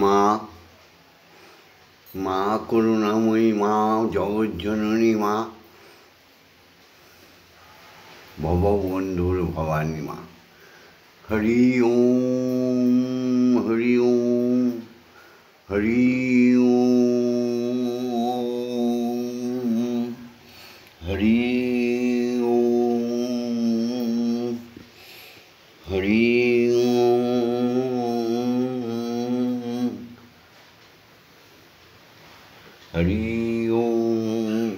মা, মা করুণাময়ী মা, জগজ্জননী মা, ভববন্ধুর ভবানী মা। হরি ওম, হরি ওম, হরি ওম, হরি ওম, হরি ওম, হরি ওম।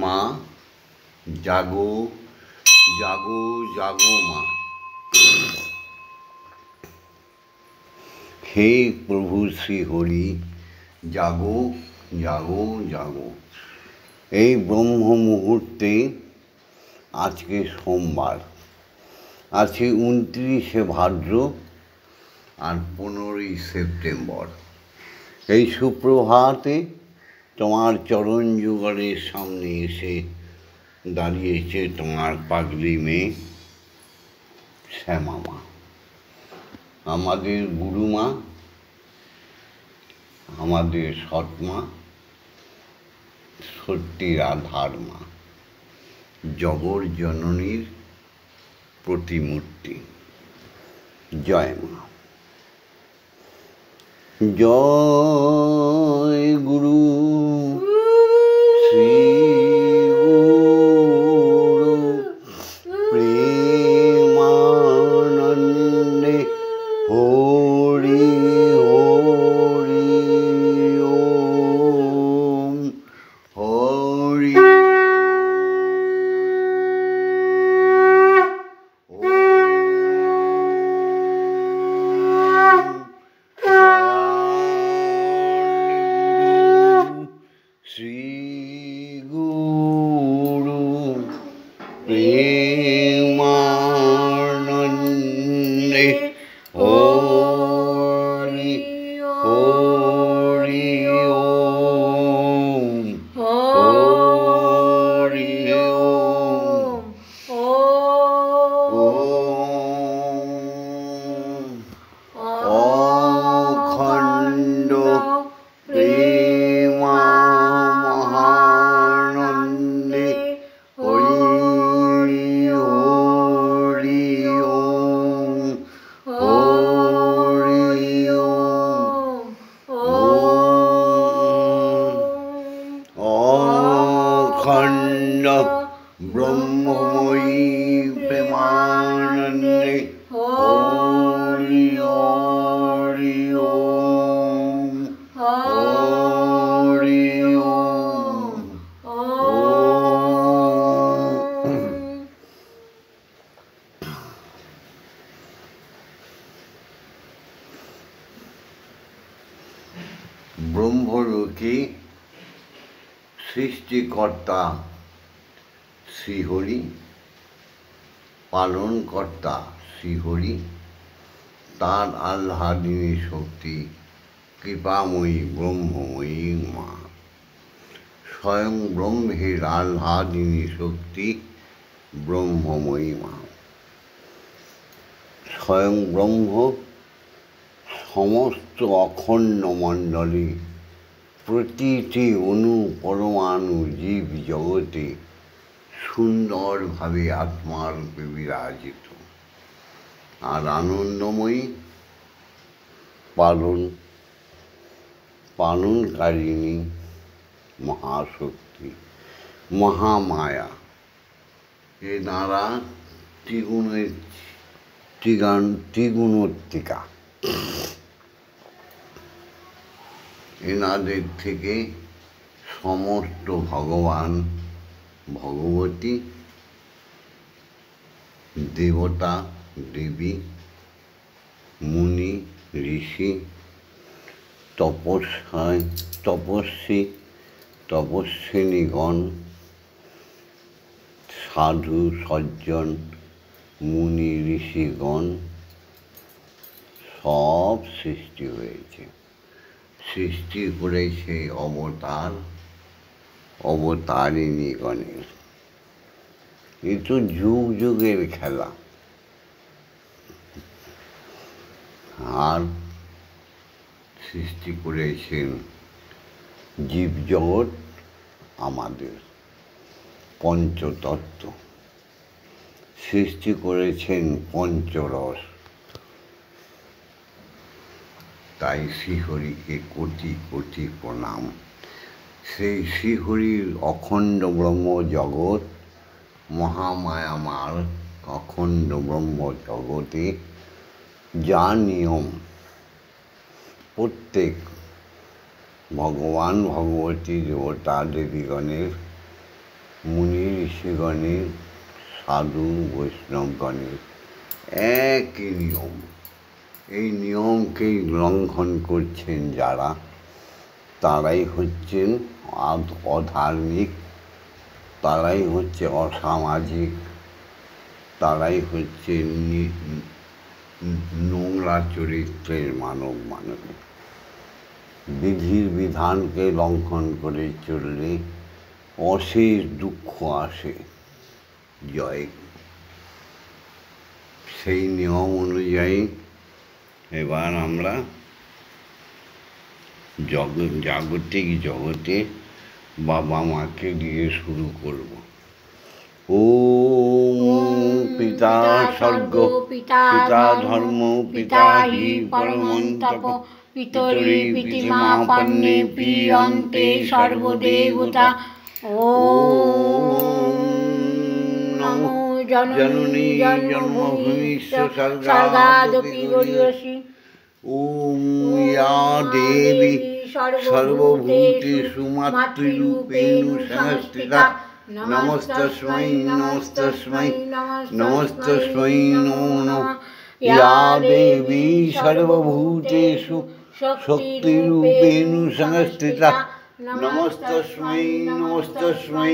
মা জাগো, জাগো, জাগো মা। হে প্রভু শ্রী হরি, জাগো, জাগো, জাগো। এই ব্রহ্ম মুহূর্তে আজকে সোমবার, আজকে 29শে ভাদ্র আর 15ই সেপ্টেম্বর। এই সুপ্রভাতে তোমার চরণ যুগলের সামনে এসে দাঁড়িয়েছে তোমার পাগলি মেয়ে শ্যামা মা, আমাদের গুরুমা, আমাদের সৎমা, সত্যির আধার মা, জগর জননীর প্রতিমূর্তি। জয় মা। জয় গুরু শ্রী গুরু প্রেমানন্দে হরি হরি ওম, হরি শ্রীগুরু প্রেমানন্দে হরি হরি ওম, হরি ওম, ওম অখণ্ড প্রেমা মহানন্দে হরি হরি ওম, হরি ওম, অখণ্ড ব্রহ্মময়ী প্রেমানন্দে হরি হরি ওম, হরি ওম, ব্রহ্মলোকে সৃষ্টিকর্তা শ্রীহরি, পালনকর্তা শ্রীহরি, তার আহ্লাদিনী শক্তি কৃপাময়ী ব্রহ্মময়ী মা। স্বয়ং ব্রহ্মের আহ্লাদিনী শক্তি ব্রহ্মময়ী মা। স্বয়ং ব্রহ্ম সমস্ত অখণ্ড মণ্ডলে প্রতিটি অণু পরমাণু জীব জগতে সুন্দরভাবে আত্মারূপে বিরাজিত আর আনন্দময়ী পালনকারিণী মহাশক্তি মহামায়া। এনারা ত্রিগুণাত্মিকা। এনাদের থেকে সমস্ত ভগবান ভগবতী, দেবতা দেবী, মুনি ঋষি, তপস্বিনীগণ, সাধু সজ্জন, মুনি ঋষিগণ সব সৃষ্টি হয়েছে। সৃষ্টি করেছে অবতারিণীগণের। এ তো যুগ যুগের খেলা। আর সৃষ্টি করেছেন জীবজগৎ আমাদের পঞ্চতত্ত্ব, সৃষ্টি করেছেন পঞ্চরস। তাই শ্রীহরিকে কোটি কোটি প্রণাম। সেই শ্রীহরির অখণ্ড ব্রহ্ম জগৎ, মহামায়ামার অখণ্ড ব্রহ্ম জগতে যা নিয়ম, প্রত্যেক ভগবান ভগবতী দেবতা দেবীগণের, মুনি ঋষিগণের, সাধু বৈষ্ণবগণের একই নিয়ম। এই নিয়মকেই লঙ্ঘন করছেন যারা, তারাই হচ্ছেন অধার্মিক, তারাই হচ্ছে অসামাজিক, তারাই হচ্ছে নোংরা চরিত্রের মানব। বিধির বিধানকে লঙ্ঘন করে চললে অশেষ দুঃখ আসে। জয়। সেই নিয়ম অনুযায়ী এবার আমরা জাগতিক জগতে বাবা মাকে দিয়ে শুরু করব। ওম পিতা স্বর্গ, পিতা ধর্ম, পিতা হি পরমন্তপ, পিতরি পিতিমাপন্নে প্রিয়ন্তে সর্বদেবতা। ওম নমো জননী জন্মভূমিশ্চ স্বর্গাদপি গরীয়সী। ওম ইয়া দেবী সর্বভূতেষু মাতৃরূপেণ সংস্থিতা, নমস্তস্मै নমস্তস্मै নমস্তস্मै নমো নমঃ। ইয়া দেবী সর্বভূতেষু শক্তিরূপেণ সংস্থিতা, নমস্তস্मै নমস্তস্मै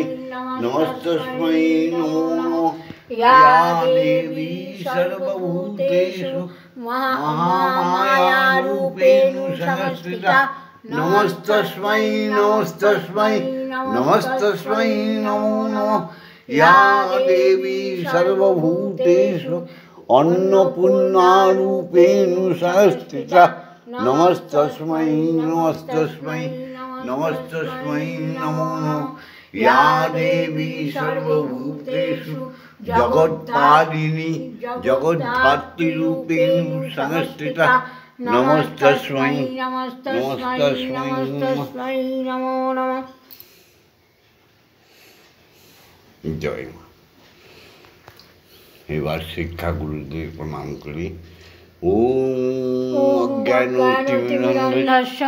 নমস্তস্मै নমো নমঃ। ইয়া দেবী সর্বভূতেষু মহামায়ারূপেণ সংস্থিতা, নমস্তস্मै নমস্তস্मै নমস্তস্मै নমো নমঃ। ইয়া দেবী সর্বভূতেষু অন্নপূর্ণারূপেণ সংস্থিতা, নমস্তস্मै নমস্তস্मै নমস্তস্मै নমো নমঃ। ইয়া দেবী সর্বভূতেষু জগৎপালিনী জগদ্ধাত্রীরূপেণ সংস্থিতা, নমস্তস্मै নমস্তস্मै নমস্তস্मै নমো নমঃ। জয় মা। এবার শিক্ষাগুরুদের প্রণাম করি। ওম অজ্ঞানতিমিরান্ধস্য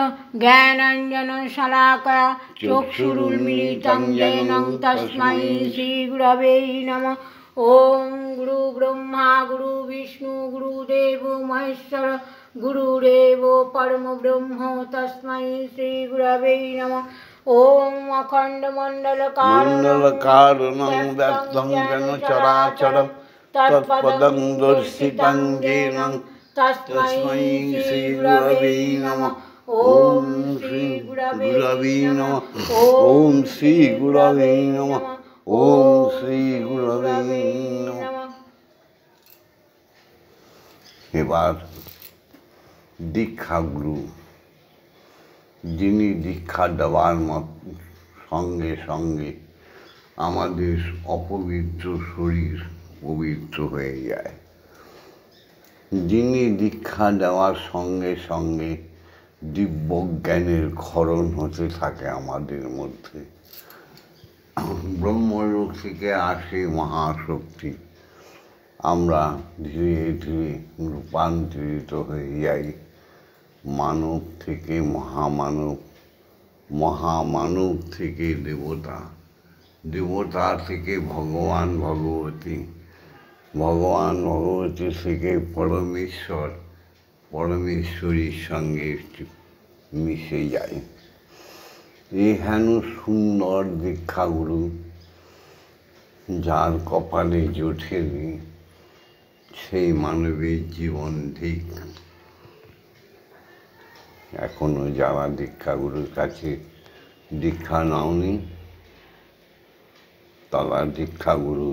জ্ঞানাঞ্জনশলাকয়া চক্ষুरुन्मीलितं येन তস্मै শ্রীগুরবে নমঃ। ওম গুরু ব্রহ্মা গুরু বিষ্ণু গুরুদেব মহেশ্বর গুরুরেব পরমব্রহ্ম তস্मै শ্রীগুরবে নমঃ। ওম অখণ্ডমণ্ডলকারণং ব্যক্तं যেন চরাচরম তৎপদং দর্শিतं येन তস্मै শ্রীগুরবে নমঃ। ওম শ্রীগুরবে নমঃ। ওম শ্রীগুরবে নমঃ। ওম শ্রীগুরবে নমঃ। এবার দীক্ষাগুরু, যিনি দীক্ষা দেওয়ার সঙ্গে সঙ্গে আমাদের অপবিত্র শরীর পবিত্র হয়ে যায়, যিনি দীক্ষা দেওয়ার সঙ্গে সঙ্গে দিব্যজ্ঞানের ক্ষরণ হতে থাকে আমাদের মধ্যে। ব্রহ্মলোক থেকে আসে মহাশক্তি, আমরা ধীরে ধীরে রূপান্তরিত হয়ে যাই। মানব থেকে মহামানব, মহামানব থেকে দেবতা, দেবতা থেকে ভগবান ভগবতী, ভগবান ভগবতী থেকে পরমেশ্বর, পরমেশ্বরীর সঙ্গে মিশে যায়। এই হেন সুন্দর দীক্ষাগুরু যার কপালে জোটেনি, সেই মানবের জীবন ঠিক। এখনো যারা দীক্ষাগুরুর কাছে দীক্ষা নাওনি, তারা দীক্ষাগুরু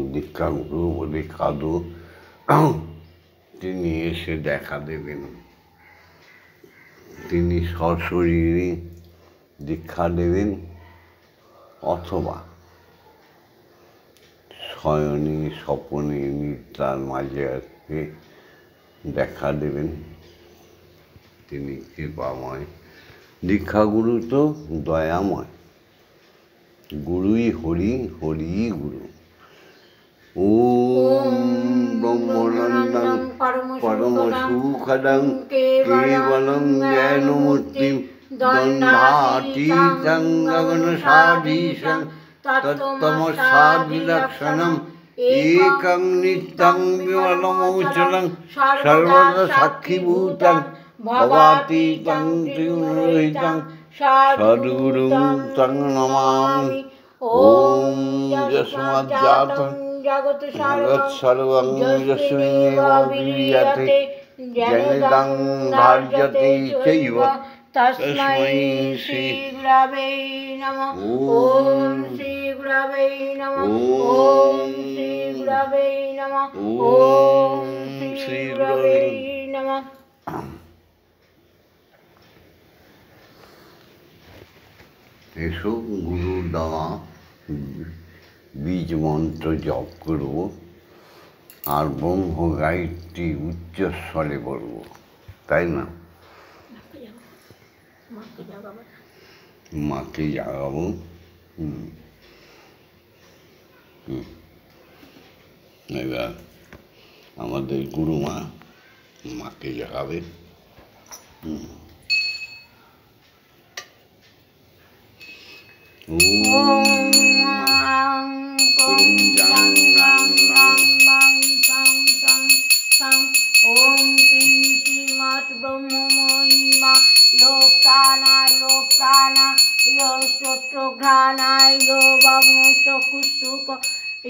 বলে কাঁদো, তিনি এসে দেখা দেবেন। তিনি সশরীরে দীক্ষা দেবেন অথবা শয়নে স্বপনে নিদ্রার মাঝে আজকে দেখা দেবেন। তিনি কৃপাময়। দীক্ষাগুরু তো দয়াময়। গুরুই হরি, হরিই গুরু। ওম ব্রহ্মানন্দং পরমসুখদং কেবলং জ্ঞানমূর্তিং দ্বন্দ্বাতীতং গগনসাদীশং তত্ত্বমসাদিলক্ষণম একং নিত্যং বিমলমৌচলং সর্বদা সাক্ষীভূতং ভবাতীতং ত্রিগুণরহিতং সদ্গুরুং তং নমামি। ওম যস্মাজ্জাতং জগৎ সর্বং যস্মিন্নেব বিলীয়তে জনিদং ধার্যতে চৈব তস্मै শ্রী গুরবে নমঃ। ওম শ্রী গুরবে নমঃ। ওম শ্রী গুরবে নমঃ। ওম শ্রী গুরবে নমঃ। এসো গুরুর দেওয়া বীজ মন্ত্র জপ করব আর ব্রহ্ম গায়ত্রী উচ্চস্বরে বলব, তাই না? মাকে জাগাবো। এবার আমাদের গুরুমা মাকে জাগাবে। ओम क्रीं श्रीमत् ब्रह्ममयीमा यो प्राणाय यो प्राणा यो श्रोत्रघ्राणाय यो वग्नचक्षुषुक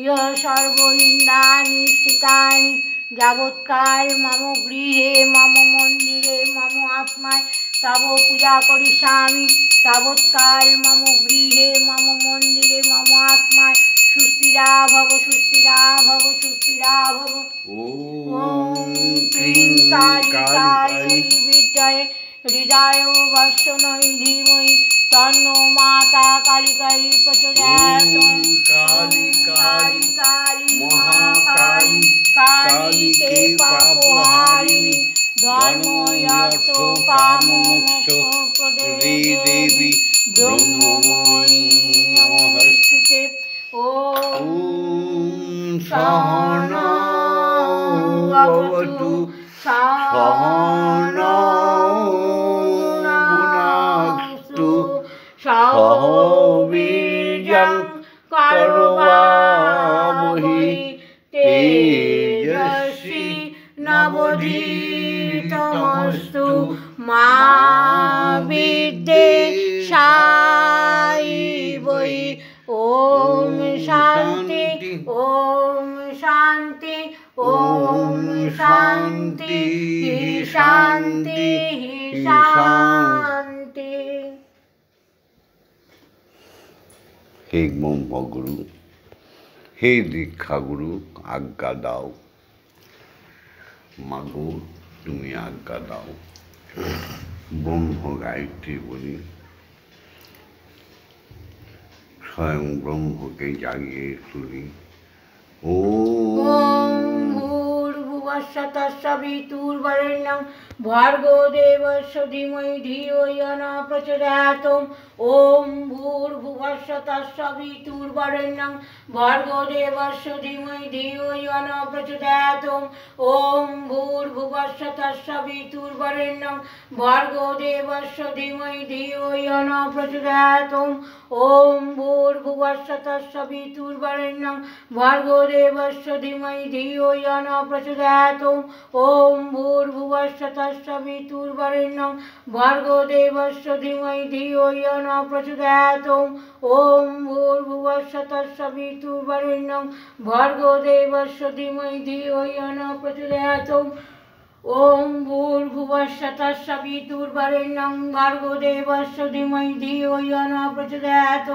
यो सर्व इन्द्रियाणि स्थितानि যাবৎকাল মম গৃহে মম মন্দিরে মম আত্মায় তব পূজা করিষ্যামি তাবৎকাল মম গৃহে মম মন্দিরে মম আত্মায় সুস্থিরা ভব সুস্থিরা ভব সুস্থিরা ভব। ওম ক্লীং কালী বিদ্মহে হৃদয় বর্ষণৈ ধীমহি তন্নো মাতা কালিকাই প্রচোদয়াৎ। কালী কালী কালী মহাকালী কালীকে পাপহারিণী ধর্ম অর্থ কাম মোক্ষ প্রদে দেবী ব্রহ্মময়ী নমস্তুতে। ওম সহনা ভবতু সহনা ভুনাক্তু সহ বীর্যং করবাবহি তেজস্বী নবধীতমস্তু মা বিদ্যেষায়িবৈ। ওম শান্তি ওম শান্তি ওম শান্তি শান্তি শান্তি। হে ব্রহ্মগুরু, হে দীক্ষাগুরু, আজ্ঞা দাও। মাগো তুমি আজ্ঞা দাও। ব্রহ্ম গায়ত্রী বলি, স্বয়ং ব্রহ্মকে জাগিয়ে তুলি। ওম ভূর্ভুবস্সুঃ তস্সবিতুর্বরেণ্যং ভর্গো দেবস্য ধীমহি ধিয়ো ইয়ো নঃ প্রচোদয়াৎ। ওম ভূর্ভুবস্সুঃ তস্সবিতুর্বরেণ্যং ভর্গো দেবস্য ধীমহি ধিয়ো ইয়ো নঃ প্রচোদয়াৎ। ওম ভূর্ভুবস্সুঃ তস্সবিতুর্বরেণ্যং ভর্গো দেবস্য ধীমহি ধিয়ো ইয়ো নঃ প্রচোদয়াৎ। ওম ভূর্ভুবস্সুঃ তস্সবিতুর্বরেণ্যং ভর্গো দেবস্য ধীমহি ধিয়ো ইয়ো নঃ প্রচোদয়াৎ। ওম ভূর্ভুবস্সুঃ তস্সবিতুর্বরেণ্যং ভর্গো দেবস্য ধীমহি ধিয়ো ইয়ো নঃ প্রচোদয়াৎ। ওম ভূর্ভুবস্সুঃ তস্সবিতুর্বরেণ্যং ভর্গো দেবস্য ধীমহি ধিয়ো ইয়ো নঃ প্রচোদয়াৎ। ওম ভূর্ভুবস্সুঃ তস্সবিতুর্বরেণ্যং ভর্গো দেবস্য ধীমহি ধিয়ো ইয়ো নঃ প্রচোদয়াৎ।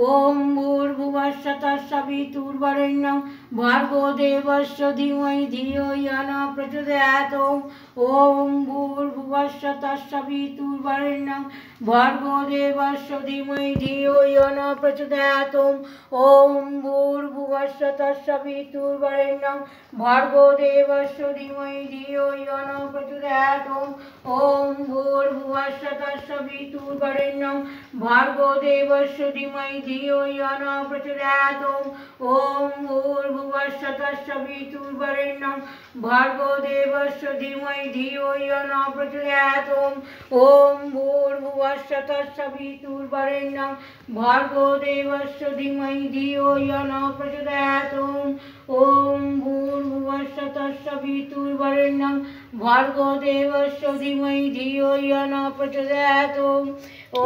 ওম ভূর্ভুবস্সুঃ তস্সবিতুর্বরেণ্যং भार्गो देवस्य धीमहि धियो यो न प्रचोदयात् ॐ भूर्भुवस्सुः तत्सवितुर्वरेण्यं भार्गो देवस्य धीमहि धियो यो न प्रचोदयात् ॐ भूर्भुवस्सुः तत्सवितुर्वरेण्यं भार्गो देवस्य धीमहि धियो यो न प्रचोदयात् ॐ भूर्भुवस्सुः तत्सवितुर्वरेण्यं भार्गो देवस्य धीमहि धियो यो न प्रचोदयात् ॐ भूर्भुवस्सुः तत्सवितुर्वरेण्यं भार्गो देवस्य धीमहि धियो यो न प्रचोदयात् ॐ भूर्भुवस्सुः तत्सवितुर्वरेण्यं भार्गो देवस्य धीमहि धियो यो न प्रचोदयात् ॐ भूर्भुवस्सुः तत्सवितुर्वरेण्यं भार्गो देवस्य धीमहि धियो यो न प्रचोदयात्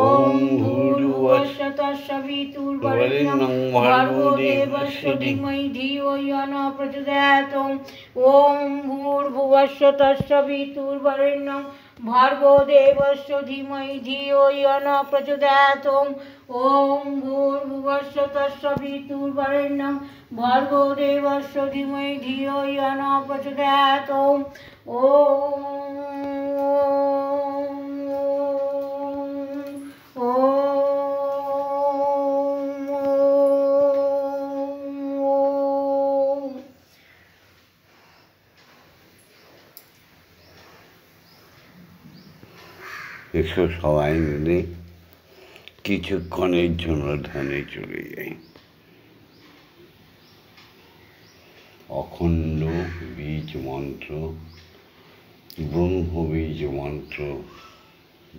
ॐ भूर्भुवस्सुः तत्सवितुर्वरेण्यं भार्गो देवस्य धीमहि धियो यो न प्रचोदयात् ॐ भूर्भुवस्सुः तत्सवितुर्वरेण्यं भार्गो देवस्य धीमहि धियो यो न प्रचोदयात् ॐ भूर्भुवस्सुः तत्सवितुर्वरेण्यं भार्गो देवस्य धीमहि धियो यो न प्रचोदयात् এসো সবাই মিলে কিছুক্ষণের জন্য ধ্যানে চলে যাই। অখণ্ড বীজ মন্ত্র, ব্রহ্মবীজ মন্ত্র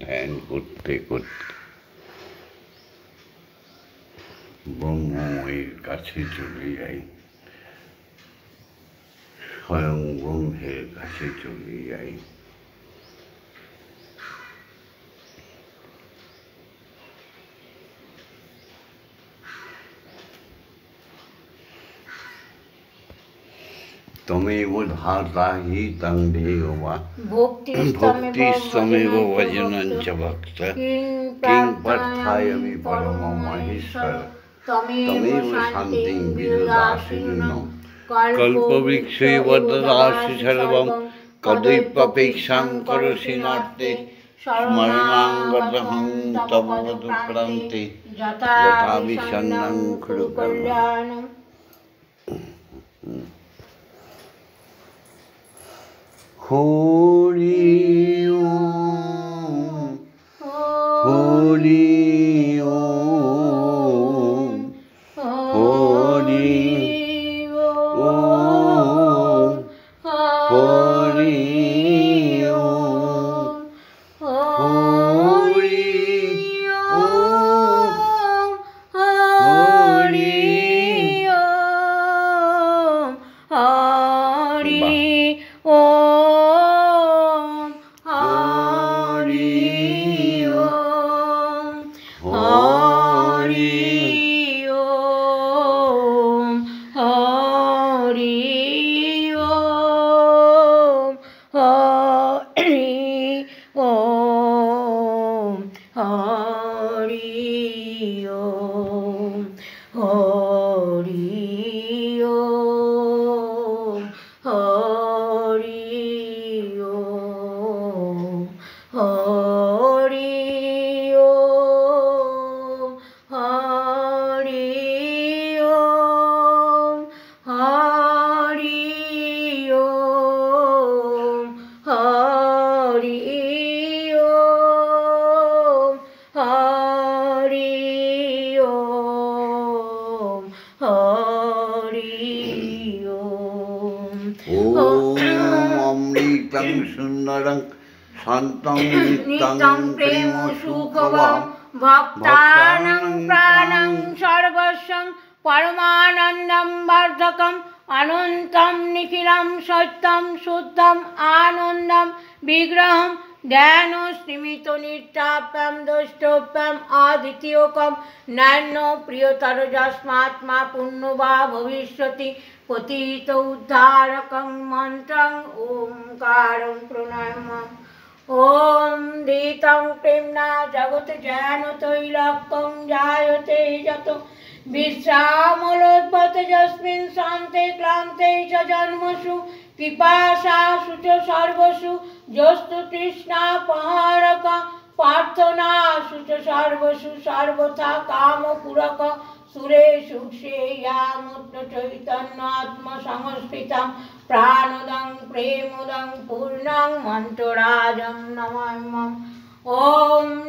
ধ্যান করতে করতে ব্রহ্মময়ের কাছে চলে যাই, স্বয়ং ব্রহ্মের কাছে চলে যাই। तमेव धाता हि तं देवा भक्तिस्तमेव भजनं च भक्त किं प्रार्थयामि परमं महेश्वर तमेव शान्तिं विददासि कल्पवृक्षे वददासि सर्वं कदैप्यपेक्षां करोषि नाट्ये स्मरणाङ्गतहं तव वदुक्रान्ते यथा विषण्णं कुरु कल्याणम्। हरि ओम हरि ओम हरि ओम हरि ओम हरि ओम हरि अमृतं सुंदरं शान्तं नित्यं प्रेम सुखवं भक्तानां प्राणं सर्वस्वं परमानन्दं वर्धकम् अनन्तं निखिलं सत्यं शुद्धम् आनन्दं विग्रहं ध्यानस्निमितनिष्ठाप्यं द्रष्टव्यम् अद्वितीयकं नैनो प्रियतर यस्मात्मा पुण्यो वा भविष्यति पतित उद्धारकं मन्त्रं ओंकारं प्रणमामि। ओम दीतं प्रेम्णा जगत ज्ञानतैलक्यं जायते यतो विश्रामलोद्भवते यस्मिन् शान्ते क्लान्ते च जन्मसु पिपासासु च सर्वसु यस्तु तृष्णापहारक प्रार्थनासु च सर्वसु सर्वथा कामपूरक सुरेषु श्रेयामुद्र चैतन्यात्मसंस्थितं प्राणदं प्रेमदं पूर्णं मन्त्रराजं नमाम्यहम्। ॐ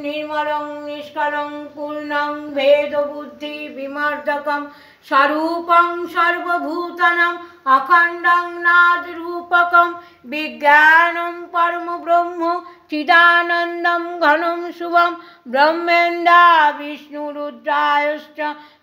निर्मलं निष्कलं पूर्णं भेदबुद्धिविमर्दकं स्वरूपं सर्वभूतानाम् अखण्डं नादरूपकं विज्ञानं परमब्रह्म चिदानन्दं घनं शुभं ब्रह्मेन्द्रा विष्णुरुद्रायश्च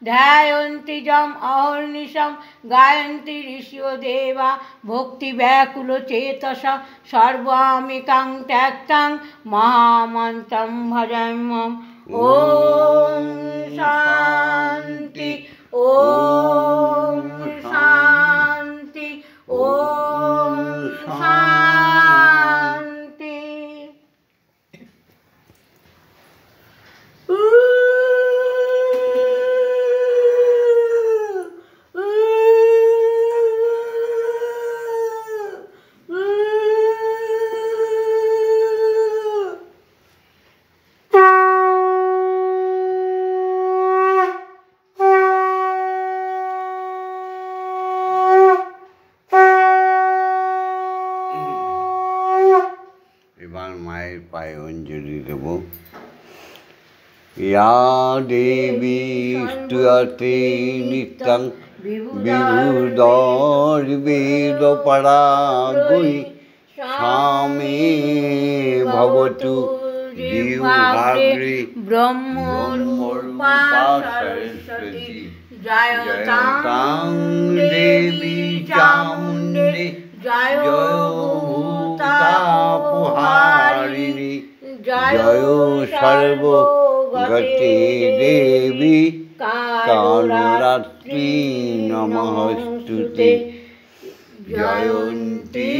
ध्यायन्ति जम् अहर्निशं गायन्ति ऋषयो देवा भक्तिव्याकुलचेतसा सर्वामिकां त्यक्तं महामन्त्रं भजाम्यहम्। ॐ शान्ति ॐ शान्ति ॐ शान्ति। এবার মায়ের পায়ে অঞ্জলি দেব। ইয়া দেবী স্তুয়তে নিত্যং বিবুধর্বেদ পরাগৈ স্বামী ভবতু জিহ্বাগ্রে ব্রহ্মরূপা সরস্বতী জয়তাং দেবী চামুণ্ডী জয় ভূতাপহারিণী জয় সর্বগতে দেবী কালরাত্রি নমস্তুতে জয়ন্তী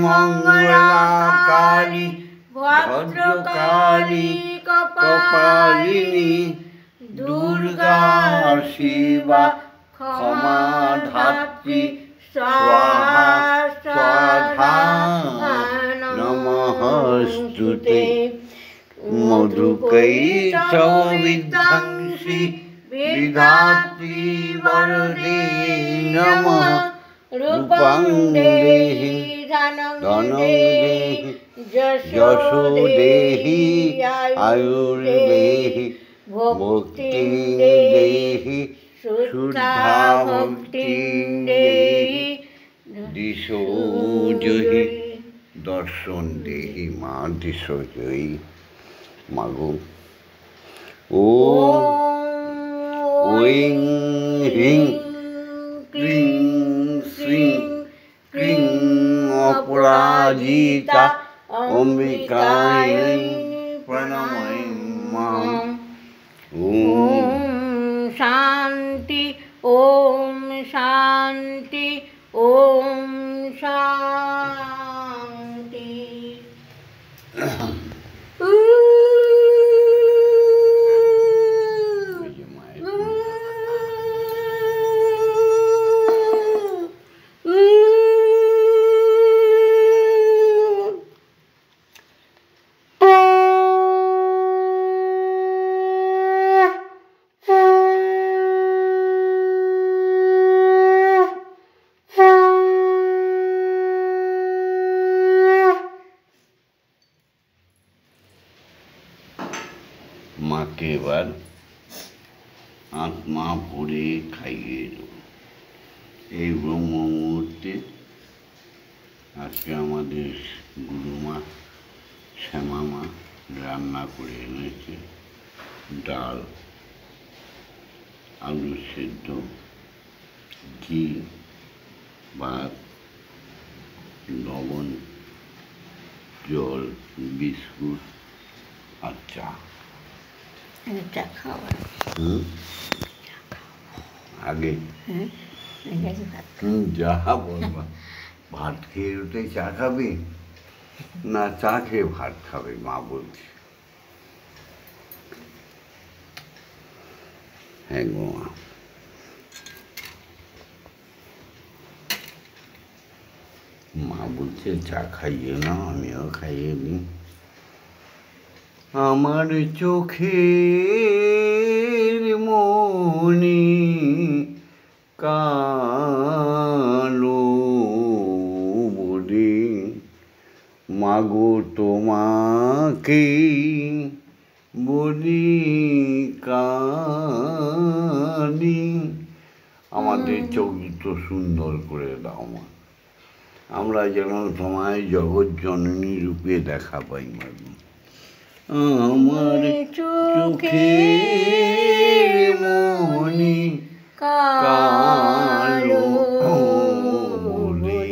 মঙ্গলাকালী ভদ্রকালী কপালিনী দুর্গা শিবা ক্ষমা ধাত্রী स्वाहा स्वाहा नमस्ते मधुकैटभविध्वंसी विधात्री वरदे नमः रूपं देहि धनं देहि यशो देहि आयुर्देहि भक्तिं देहि शुद्धा भक्तिं देहि दिशो जहि दर्शन देहि माँ दिशो जहि मागो ओम ओं ह्रीं क्लीं श्रीं क्लीं अपराजिता अम्बिकायै प्रणमामि। ओम शांति ओम शांति ओम शांति। মাকে এবার আত্মা ভরে খাইয়ে দেব। এই ব্রহ্ম মুহূর্তে আজকে আমাদের গুরুমা শ্যামা মা রান্না করে এনেছে ডাল, আলু সেদ্ধ, ঘি, ভাত, লবণ, জল, বিস্কুট আর চা। আগে যা বলবা, ভাত খেয়ে উঠে চা খাবি না চা খেয়ে ভাত খাবে? মা বলছে। হ্যাঁ গো মা। মা বলছে চা খাইয়ে না, আমিও খাইয়ে দিই। আমার চোখের মনি কালো বলে মাগো তোমাকে বলি কালি। আমাদের চোখ দুটো সুন্দর করে দাও মা, আমরা যেন তোমায় জগৎ জননী রূপে দেখা পাই মাগো। আমার চোখের মনি কালো বলে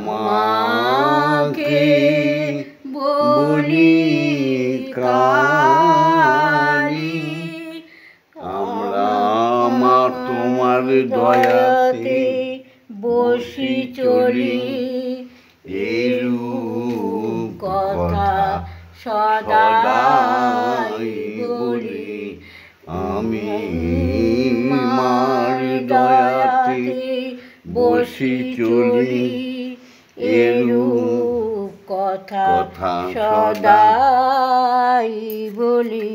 মাকে বলি কালি। আমরা মা তোমার দয়াতে বসি চলি, এরূপ কথা সদাই বলি। আমি মার দয়াতে বসি চলি, এরূপ কথা সদাই বলি।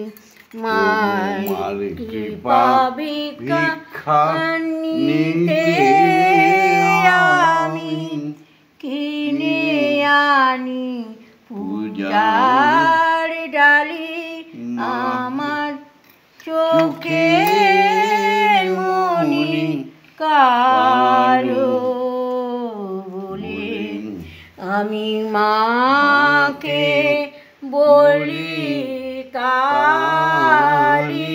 মার কৃপা ভিক্ষা নিতে আমি কিনে আনি পূজার ডালি। আমার চোখের মনি কালো বলে আমি মাকে বলি কালি।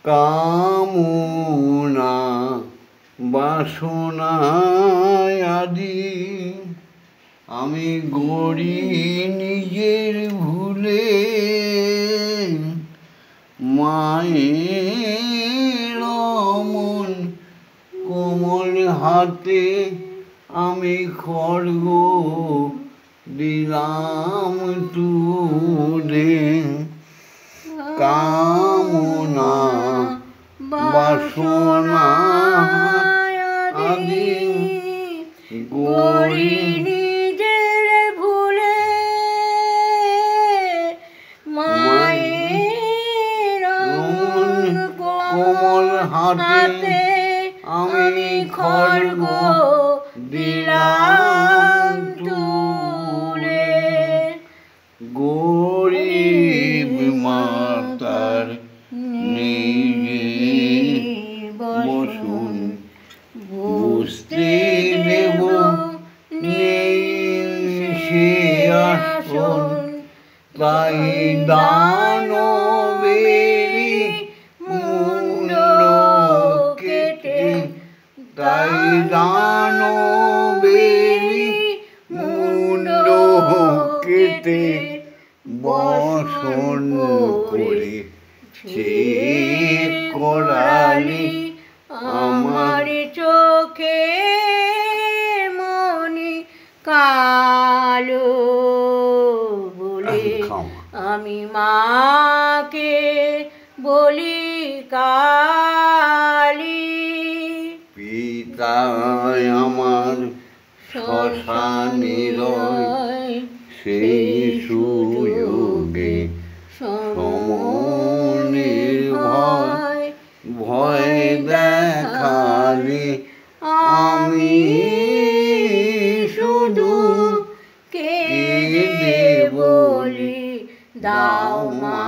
কামনা বাসনা আদি আমি গড়ি নিজের ভুলে, মায়ের মন কোমল হাতে আমি খড়গ দিলাম তুলে। কামনা বাসনা আদি গড়ি নিজের ভুলে, মায়ের কোমল হাতে আমি খড়গ দিলাম তুলে। গরিব মাতার নিজে বসুন বুঝতে দেব নেই সে আসন। তাই দানবেরি মুন্ড কেটে, তাই দানবেরি মুন্ড কেটে বসন করে সে করালি। আমার চোখে মনি কালো বলে আমি মাকে বলি কালি। পিতায় আমার শ্মশানের সেই সুযোগে সমনির্ভয় ভয় দেখালে আমি শুধু কেঁদে বলি দাও মা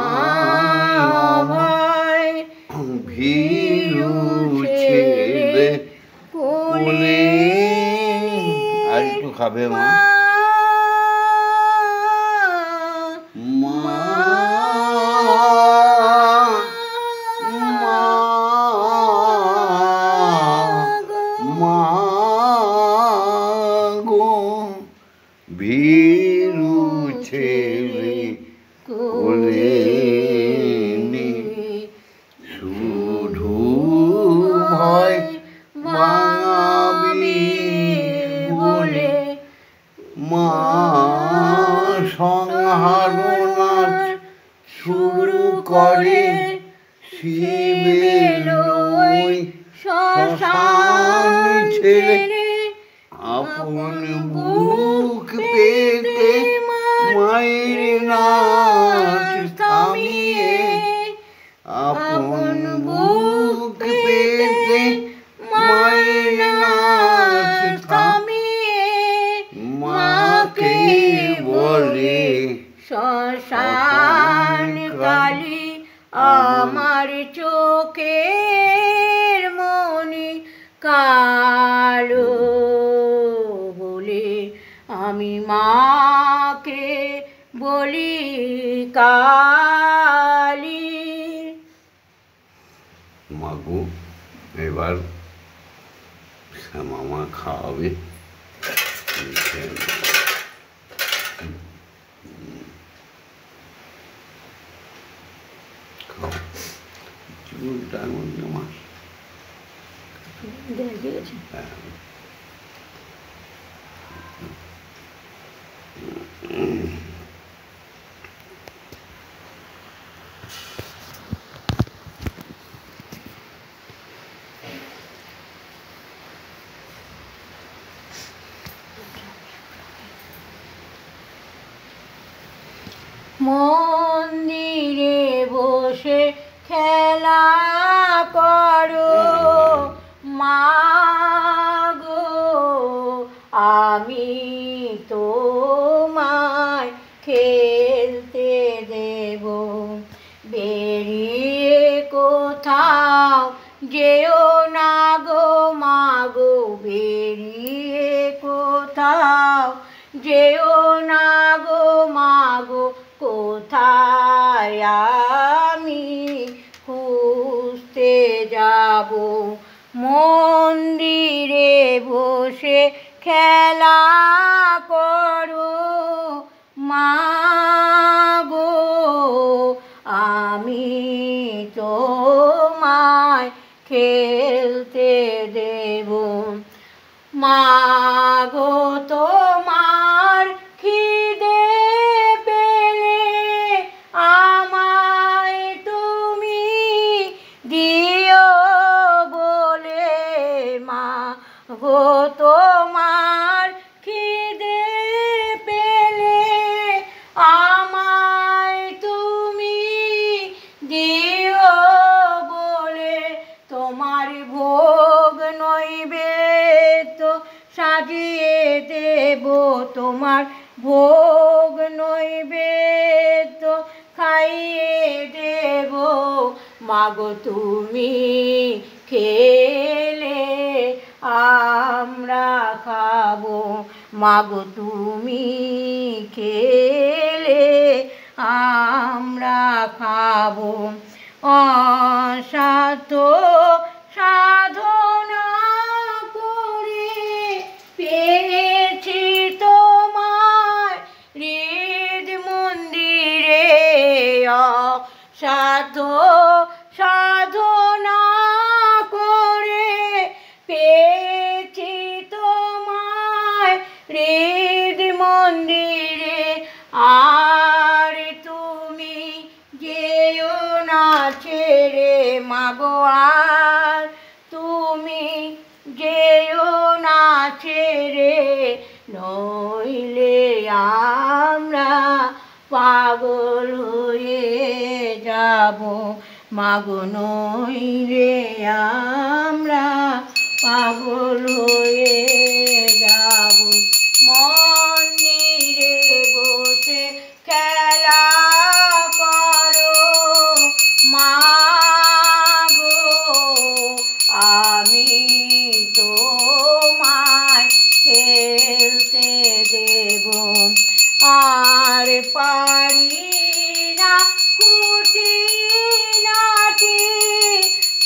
অভয়। ভীরু ছেলে কোলে আর একটু খাবে মা। ভীরু ছেলে কোলে শুধু ভয় ভাঙাবি বলে মা সংহারনাথ শুরু করে শিবের শ্মশান ছেড়ে আপন বুক পেতে মায়ের নাচ থামিয়ে আপন বুক পেতে মায়ের নাচ থামিয়ে মাকে বলে শ্মশান কালী আমার চোখের মনি কালো বলে আমি মাকে বলি কালী। মাগো এবার মামা খাওয়াবে। খাও চুলটার মধ্যে আমার মন্দিরে বসে খেলা করো মাগো, আমি তোমায় খেলতে দেব। বেরিয়ে কোথাও যেও না গো মাগো, বেরিয়ে কোথাও যেও না গো মাগো, কোথায় আমি খুঁজতে যাব। মন্দিরে বসে খেলা করো মাগো, আমি তোমায় খেলতে দেব। মাগো তোমার খিদে পেলে আমায় তুমি দিও বলে, মাগো তোমার খিদে পেলে আমায় তুমি দিও বলে, তোমার ভোগ নৈবেদ্য সাজিয়ে দেব, তোমার ভোগ নৈবেদ্য খাইয়ে দেব। মাগো তুমি খেলে আমরা খাবো, মাগো তুমি খেলে আমরা খাবো। অসাধ্য সাধনা করে পেয়েছি তোমার হৃদ মন্দিরে, অসাধ্য সাধনা করে পেয়েছি তোমার হৃদ মন্দিরে। আর তুমি যেও না ছেড়ে মাগো, আর তুমি যেও না ছেড়ে, নইলে আমরা পাগল হয়ে যাব মাগো, নইলে আমরা পাগল হয়ে যাব। মন্দিরে বসে খেলা করো মাগো, আমি তোমায় খেলতে দেব। আর পারি না খুঁটিনাটি,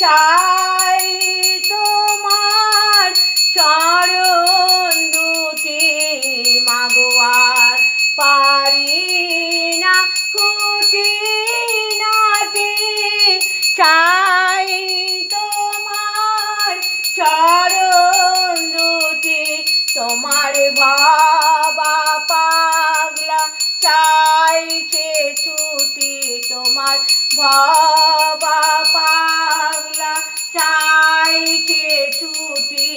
চাই তোমার চরণ দুটি মাগো, আর পারি না খুঁটিনাটি, চাই তোমার চরণ দুটি। তোমার বাবা পাগলা চাইছে ছুটি, তোমার বাবা পাগলা চাইছে ছুটি।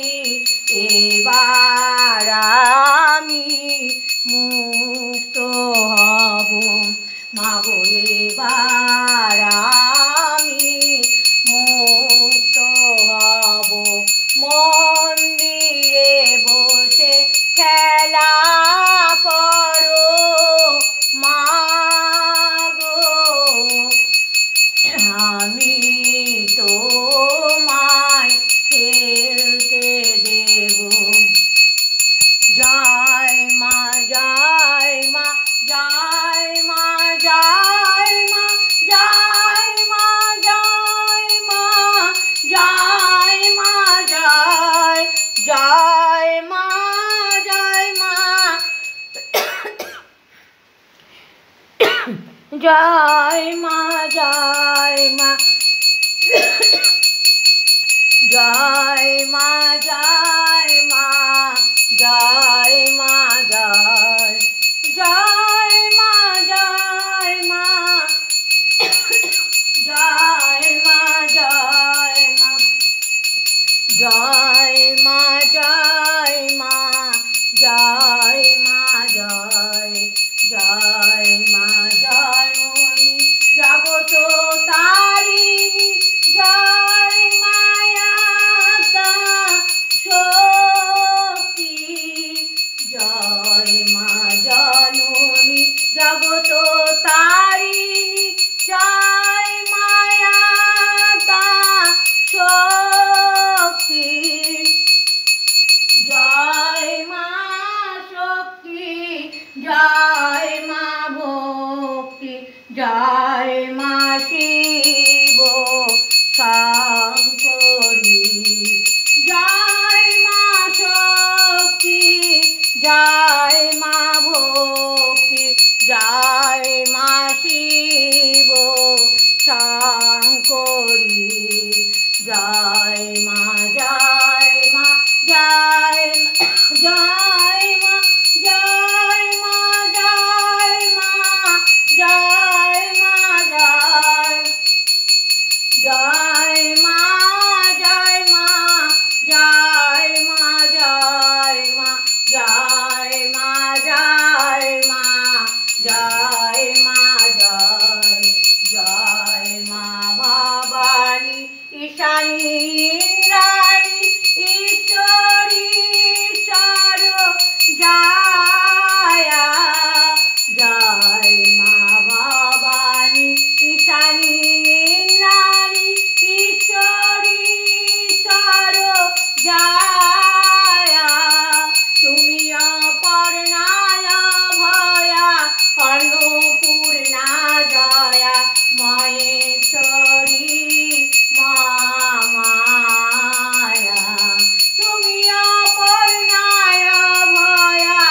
মুক্ত হব মাগো এবার আমি মুক্ত হব মন্দিরে বসে খেলা করো মাগো আমি তোমায় খেলতে দেব জয় মা জয় মা জয় মা জয় মা জয় মা জয় মা জয় মা জয় জয় মা জয় মা জয় মা জয় মা জয় মা জয় মা জয় মা জয় জয় মা জয় মা জয় মা জয় মা জয় মা জয় মা জয় মা জয় জয় মা জননী জগত তারিণী জয় মায়াতা শক্তি জয় মা জননী জগত তারিণী জয় মায়াতা শক্তি জয় মা শক্তি জয় মা ভক্তি জয় মা শিব শঙ্করী জয় মা শক্তি জয় মা ভক্তি জয় মা শিব শঙ্করী জয় মা জয় মা জয় জয় মা জয় মা জয় মা জয় মা জয় জয় মা জয় মা জয় মা জয় মা জয় মা জয় মা জয় মা জয় জয় মা ভবানী ঈশানী ইন্দ্রাণী ঈশ্বরী জয়া জয় মা ভবানী ঈশানী ইন্দ্রাণী ঈশ্বরী জয়া তুমি অপর্ণায় ভয়া অন্নপূর্ণা জয়া মহেশ্বরী মায়া তুমি অপর্ণায় ভয়া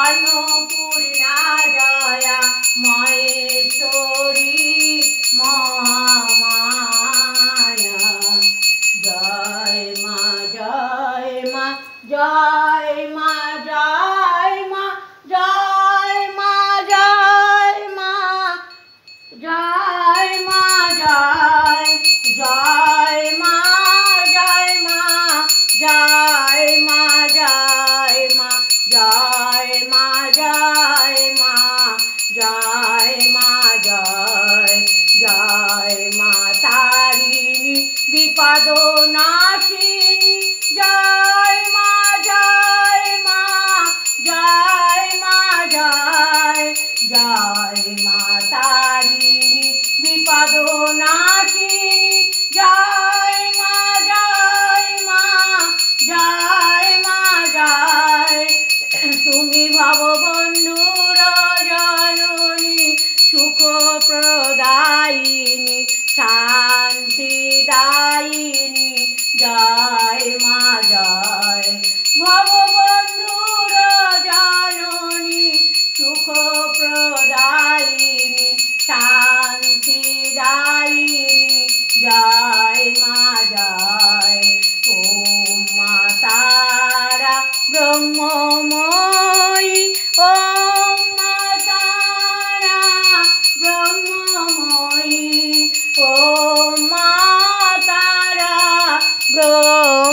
অন্নপূর্ণা জয়া মহেশ্বরী মায়া জয় মা জয় মা জয় মা জয় মা জয় মা জয় মা জয় মা জয় জয় মা জয় মা জয় মা জয় মা জয় মা জয় মা জয় মা জয় জয় মা তারিণী বিপদ নাশিনী জয় মা জয় মা জয় মা জয় জয় মা তারিণী বিপদ নাশিনী জয় মা জয় মা জয় মা জয় তুমি ভববন্ধুর জননী সুখ প্রদায়িনী শান্তিদায়িনী জয় মা জয় ভববন্ধুর জননী সুখ প্রদায়িনী শান্তিদায়িনী জয় মা জয় ওম মা তারা ব্রহ্মময়ী ওম মা তারা ব্রহ্মময়ী ওম মা তারা ব্রহ্ম